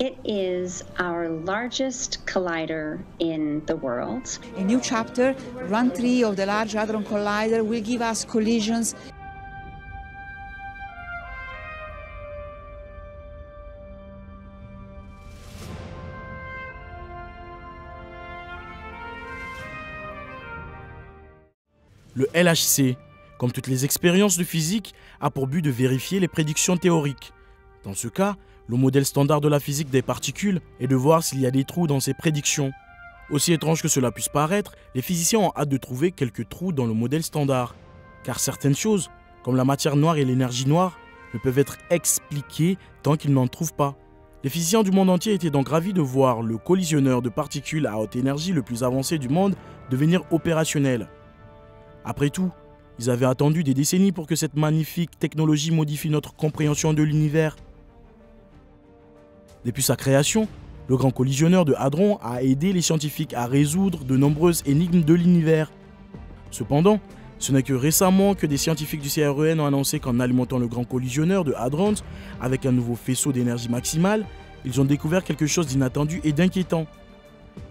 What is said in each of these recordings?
It is our largest collider in the world. A new chapter, Run 3 of the Large Hadron Collider, will give us collisions. Le LHC, comme toutes les expériences de physique, a pour but de vérifier les prédictions théoriques. Dans ce cas, le modèle standard de la physique des particules est de voir s'il y a des trous dans ces prédictions. Aussi étrange que cela puisse paraître, les physiciens ont hâte de trouver quelques trous dans le modèle standard. Car certaines choses, comme la matière noire et l'énergie noire, ne peuvent être expliquées tant qu'ils n'en trouvent pas. Les physiciens du monde entier étaient donc ravis de voir le collisionneur de particules à haute énergie le plus avancé du monde devenir opérationnel. Après tout, ils avaient attendu des décennies pour que cette magnifique technologie modifie notre compréhension de l'univers. Depuis sa création, le grand collisionneur de Hadron a aidé les scientifiques à résoudre de nombreuses énigmes de l'univers. Cependant, ce n'est que récemment que des scientifiques du CERN ont annoncé qu'en alimentant le grand collisionneur de Hadron avec un nouveau faisceau d'énergie maximale, ils ont découvert quelque chose d'inattendu et d'inquiétant.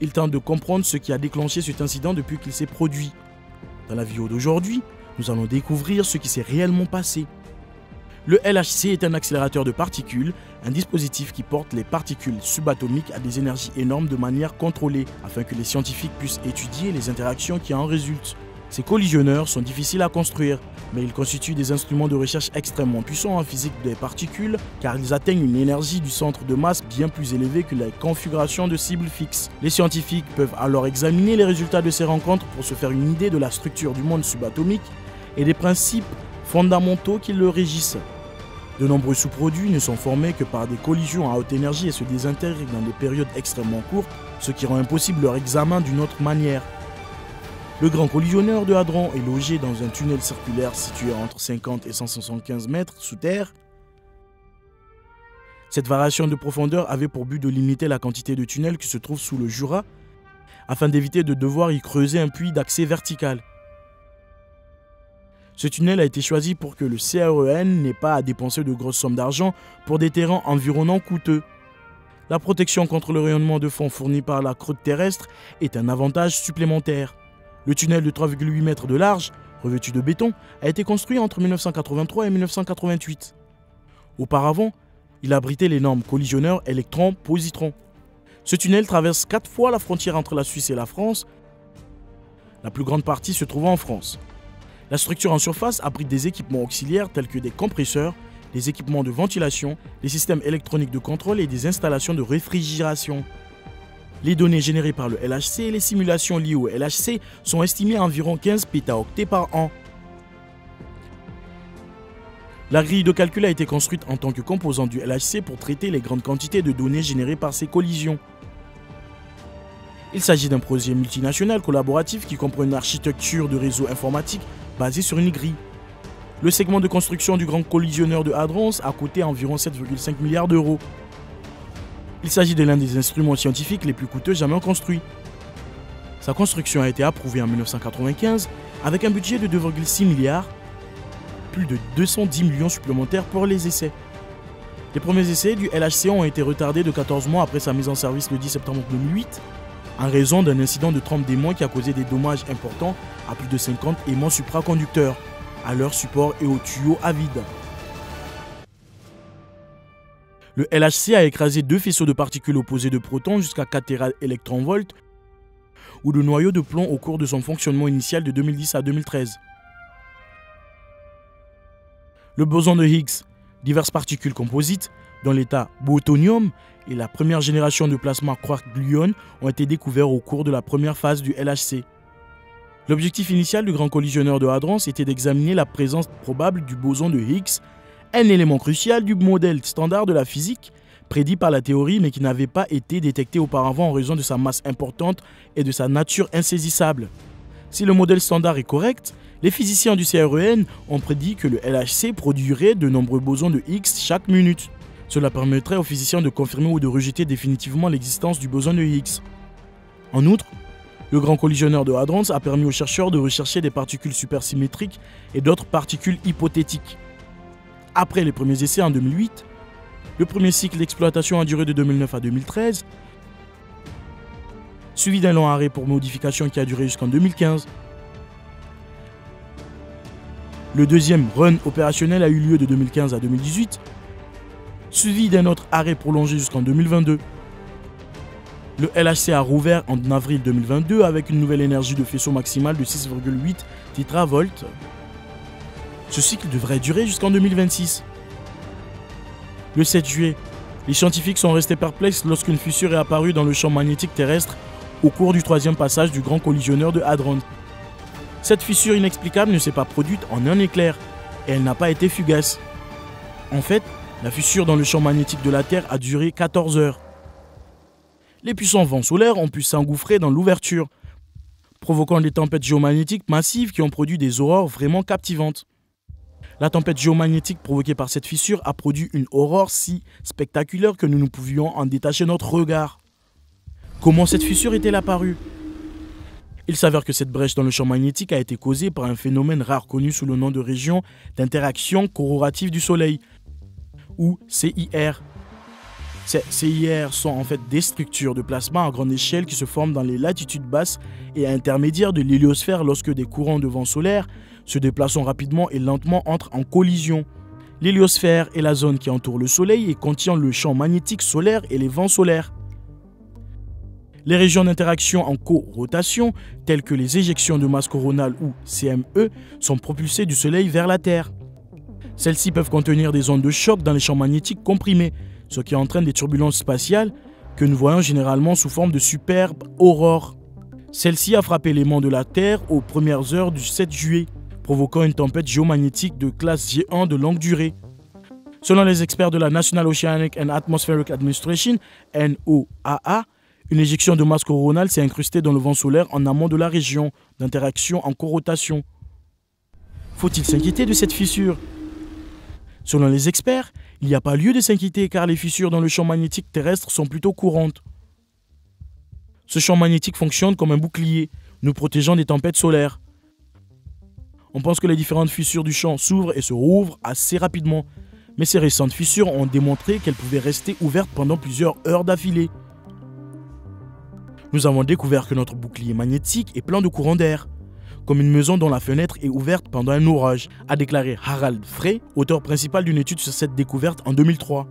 Ils tentent de comprendre ce qui a déclenché cet incident depuis qu'il s'est produit. Dans la vidéo d'aujourd'hui, nous allons découvrir ce qui s'est réellement passé. Le LHC est un accélérateur de particules, un dispositif qui porte les particules subatomiques à des énergies énormes de manière contrôlée, afin que les scientifiques puissent étudier les interactions qui en résultent. Ces collisionneurs sont difficiles à construire, mais ils constituent des instruments de recherche extrêmement puissants en physique des particules, car ils atteignent une énergie du centre de masse bien plus élevée que la configuration de cibles fixes. Les scientifiques peuvent alors examiner les résultats de ces rencontres pour se faire une idée de la structure du monde subatomique et des principes fondamentaux qui le régissent. De nombreux sous-produits ne sont formés que par des collisions à haute énergie et se désintègrent dans des périodes extrêmement courtes, ce qui rend impossible leur examen d'une autre manière. Le grand collisionneur de Hadron est logé dans un tunnel circulaire situé entre 50 et 175 mètres sous terre. Cette variation de profondeur avait pour but de limiter la quantité de tunnels qui se trouvent sous le Jura, afin d'éviter de devoir y creuser un puits d'accès vertical. Ce tunnel a été choisi pour que le CERN n'ait pas à dépenser de grosses sommes d'argent pour des terrains environnants coûteux. La protection contre le rayonnement de fond fourni par la croûte terrestre est un avantage supplémentaire. Le tunnel de 3,8 mètres de large, revêtu de béton, a été construit entre 1983 et 1988. Auparavant, il abritait l'énorme collisionneur électron-positron. Ce tunnel traverse 4 fois la frontière entre la Suisse et la France, la plus grande partie se trouvant en France. La structure en surface abrite des équipements auxiliaires tels que des compresseurs, des équipements de ventilation, des systèmes électroniques de contrôle et des installations de réfrigération. Les données générées par le LHC et les simulations liées au LHC sont estimées à environ 15 pétaoctets par an. La grille de calcul a été construite en tant que composant du LHC pour traiter les grandes quantités de données générées par ces collisions. Il s'agit d'un projet multinational collaboratif qui comprend une architecture de réseau informatique basée sur une grille. Le segment de construction du grand collisionneur de Hadron a coûté environ 7,5 milliards d'euros. Il s'agit de l'un des instruments scientifiques les plus coûteux jamais construits. Sa construction a été approuvée en 1995 avec un budget de 2,6 milliards, plus de 210 millions supplémentaires pour les essais. Les premiers essais du LHC ont été retardés de 14 mois après sa mise en service le 10 septembre 2008 en raison d'un incident de trempe d'aimant qui a causé des dommages importants à plus de 50 aimants supraconducteurs, à leur support et aux tuyaux à vide. Le LHC a écrasé 2 faisceaux de particules opposées de protons jusqu'à 4 téraélectronvolts ou de noyaux de plomb au cours de son fonctionnement initial de 2010 à 2013. Le boson de Higgs, diverses particules composites, dont l'état boutonium et la première génération de plasma quark-gluon ont été découverts au cours de la première phase du LHC. L'objectif initial du grand collisionneur de Hadron était d'examiner la présence probable du boson de Higgs, un élément crucial du modèle standard de la physique, prédit par la théorie mais qui n'avait pas été détecté auparavant en raison de sa masse importante et de sa nature insaisissable. Si le modèle standard est correct, les physiciens du CERN ont prédit que le LHC produirait de nombreux bosons de Higgs chaque minute. Cela permettrait aux physiciens de confirmer ou de rejeter définitivement l'existence du boson de Higgs. En outre, le grand collisionneur de Hadron a permis aux chercheurs de rechercher des particules supersymétriques et d'autres particules hypothétiques. Après les premiers essais en 2008, Le premier cycle d'exploitation a duré de 2009 à 2013, suivi d'un long arrêt pour modification qui a duré jusqu'en 2015. Le deuxième run opérationnel a eu lieu de 2015 à 2018, suivi d'un autre arrêt prolongé jusqu'en 2022. Le LHC a rouvert en avril 2022 avec une nouvelle énergie de faisceau maximale de 6,8 tétravolt. Ce cycle devrait durer jusqu'en 2026. Le 7 juillet, les scientifiques sont restés perplexes lorsqu'une fissure est apparue dans le champ magnétique terrestre au cours du troisième passage du grand collisionneur de Hadron. Cette fissure inexplicable ne s'est pas produite en un éclair et elle n'a pas été fugace. En fait, la fissure dans le champ magnétique de la Terre a duré 14 heures. Les puissants vents solaires ont pu s'engouffrer dans l'ouverture, provoquant des tempêtes géomagnétiques massives qui ont produit des aurores vraiment captivantes. La tempête géomagnétique provoquée par cette fissure a produit une aurore si spectaculaire que nous ne pouvions en détacher notre regard. Comment cette fissure est-elle apparue? Il s'avère que cette brèche dans le champ magnétique a été causée par un phénomène rare connu sous le nom de région d'interaction corroborative du Soleil, ou CIR. Ces CIR sont en fait des structures de plasma à grande échelle qui se forment dans les latitudes basses et intermédiaires de l'héliosphère lorsque des courants de vent solaire se déplaçant rapidement et lentement entrent en collision. L'héliosphère est la zone qui entoure le Soleil et contient le champ magnétique solaire et les vents solaires. Les régions d'interaction en co-rotation, telles que les éjections de masse coronale ou CME, sont propulsées du Soleil vers la Terre. Celles-ci peuvent contenir des ondes de choc dans les champs magnétiques comprimés, ce qui entraîne des turbulences spatiales que nous voyons généralement sous forme de superbes aurores. Celle-ci a frappé l'aimant de la Terre aux premières heures du 7 juillet, provoquant une tempête géomagnétique de classe G1 de longue durée. Selon les experts de la National Oceanic and Atmospheric Administration, NOAA, une éjection de masse coronale s'est incrustée dans le vent solaire en amont de la région d'interaction en corotation. Faut-il s'inquiéter de cette fissure? Selon les experts, il n'y a pas lieu de s'inquiéter car les fissures dans le champ magnétique terrestre sont plutôt courantes. Ce champ magnétique fonctionne comme un bouclier, nous protégeant des tempêtes solaires. On pense que les différentes fissures du champ s'ouvrent et se rouvrent assez rapidement, mais ces récentes fissures ont démontré qu'elles pouvaient rester ouvertes pendant plusieurs heures d'affilée. Nous avons découvert que notre bouclier magnétique est plein de courants d'air, comme une maison dont la fenêtre est ouverte pendant un orage, a déclaré Harald Frey, auteur principal d'une étude sur cette découverte en 2003.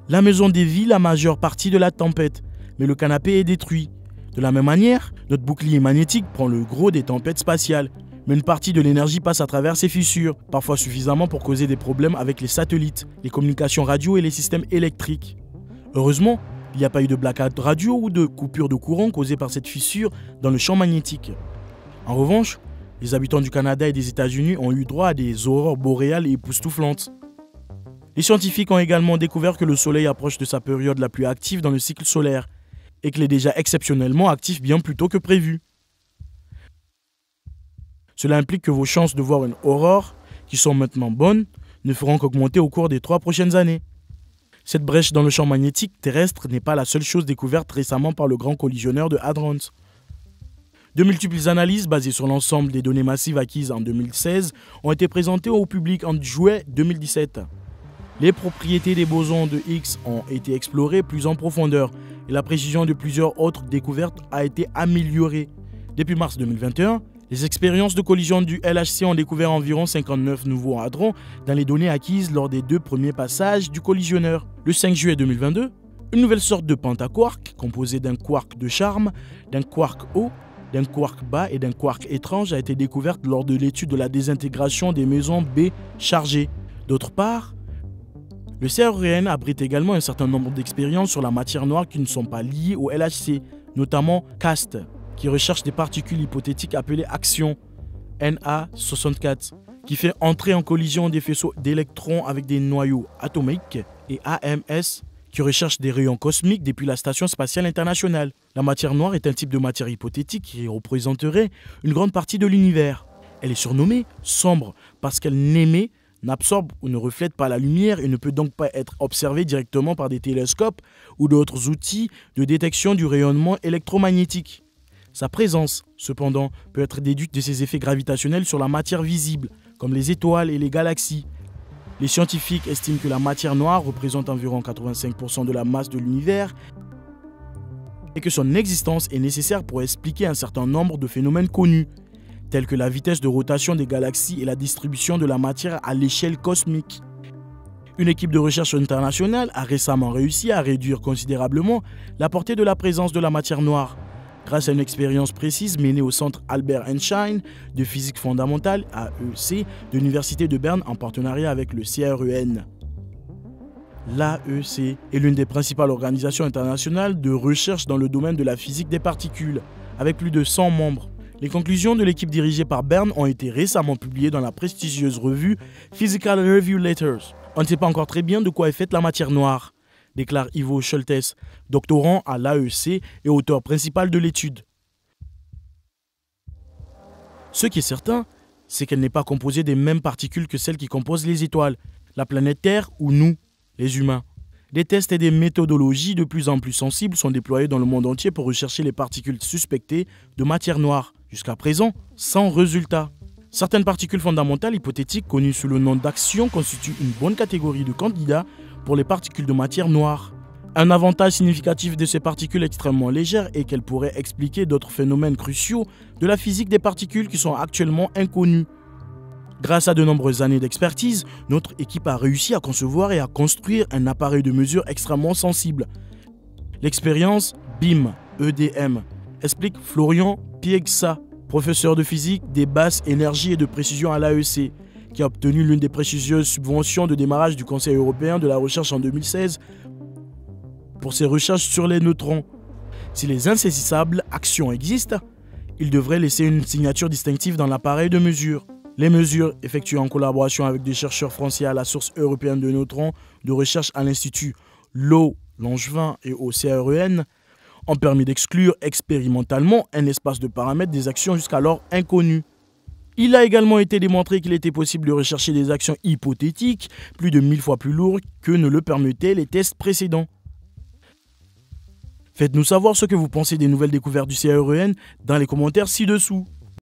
La maison dévie la majeure partie de la tempête, mais le canapé est détruit. De la même manière, notre bouclier magnétique prend le gros des tempêtes spatiales, mais une partie de l'énergie passe à travers ces fissures, parfois suffisamment pour causer des problèmes avec les satellites, les communications radio et les systèmes électriques. Heureusement, il n'y a pas eu de blackout radio ou de coupure de courant causée par cette fissure dans le champ magnétique. En revanche, les habitants du Canada et des États-Unis ont eu droit à des aurores boréales et époustouflantes. Les scientifiques ont également découvert que le Soleil approche de sa période la plus active dans le cycle solaire et qu'il est déjà exceptionnellement actif bien plus tôt que prévu. Cela implique que vos chances de voir une aurore, qui sont maintenant bonnes, ne feront qu'augmenter au cours des 3 prochaines années. Cette brèche dans le champ magnétique terrestre n'est pas la seule chose découverte récemment par le grand collisionneur de Hadron. De multiples analyses basées sur l'ensemble des données massives acquises en 2016 ont été présentées au public en juillet 2017. Les propriétés des bosons de Higgs ont été explorées plus en profondeur et la précision de plusieurs autres découvertes a été améliorée. Depuis mars 2021, les expériences de collision du LHC ont découvert environ 59 nouveaux hadrons dans les données acquises lors des 2 premiers passages du collisionneur. Le 5 juillet 2022, une nouvelle sorte de pentaquark composée d'un quark de charme, d'un quark haut, d'un quark bas et d'un quark étrange a été découverte lors de l'étude de la désintégration des mesons B chargées. D'autre part, le CERN abrite également un certain nombre d'expériences sur la matière noire qui ne sont pas liées au LHC, notamment CAST, qui recherche des particules hypothétiques appelées axions, Na64, qui fait entrer en collision des faisceaux d'électrons avec des noyaux atomiques, et AMS, qui recherche des rayons cosmiques depuis la Station spatiale internationale. La matière noire est un type de matière hypothétique qui représenterait une grande partie de l'univers. Elle est surnommée sombre parce qu'elle n'émet, n'absorbe ou ne reflète pas la lumière et ne peut donc pas être observée directement par des télescopes ou d'autres outils de détection du rayonnement électromagnétique. Sa présence, cependant, peut être déduite de ses effets gravitationnels sur la matière visible, comme les étoiles et les galaxies. Les scientifiques estiment que la matière noire représente environ 85% de la masse de l'univers et que son existence est nécessaire pour expliquer un certain nombre de phénomènes connus, tels que la vitesse de rotation des galaxies et la distribution de la matière à l'échelle cosmique. Une équipe de recherche internationale a récemment réussi à réduire considérablement la portée de la présence de la matière noire, grâce à une expérience précise menée au Centre Albert Einstein de physique fondamentale, AEC, de l'Université de Berne en partenariat avec le CERN. L'AEC est l'une des principales organisations internationales de recherche dans le domaine de la physique des particules, avec plus de 100 membres. Les conclusions de l'équipe dirigée par Berne ont été récemment publiées dans la prestigieuse revue Physical Review Letters. On ne sait pas encore très bien de quoi est faite la matière noire, déclare Ivo Scholtes, doctorant à l'AEC et auteur principal de l'étude. Ce qui est certain, c'est qu'elle n'est pas composée des mêmes particules que celles qui composent les étoiles, la planète Terre ou nous, les humains. Des tests et des méthodologies de plus en plus sensibles sont déployés dans le monde entier pour rechercher les particules suspectées de matière noire. Jusqu'à présent, sans résultat. Certaines particules fondamentales hypothétiques connues sous le nom d'actions constituent une bonne catégorie de candidats pour les particules de matière noire. Un avantage significatif de ces particules extrêmement légères est qu'elles pourraient expliquer d'autres phénomènes cruciaux de la physique des particules qui sont actuellement inconnus. Grâce à de nombreuses années d'expertise, notre équipe a réussi à concevoir et à construire un appareil de mesure extrêmement sensible. L'expérience BIM, EDM, explique Florian Piegsa, professeur de physique des basses énergies et de précision à l'AEC, qui a obtenu l'une des prestigieuses subventions de démarrage du Conseil européen de la recherche en 2016 pour ses recherches sur les neutrons. Si les insaisissables actions existent, ils devraient laisser une signature distinctive dans l'appareil de mesure. Les mesures effectuées en collaboration avec des chercheurs français à la source européenne de neutrons de recherche à l'Institut Lowe, Langevin et au CERN ont permis d'exclure expérimentalement un espace de paramètres des actions jusqu'alors inconnues. Il a également été démontré qu'il était possible de rechercher des actions hypothétiques plus de 1000 fois plus lourdes que ne le permettaient les tests précédents. Faites-nous savoir ce que vous pensez des nouvelles découvertes du CERN dans les commentaires ci-dessous.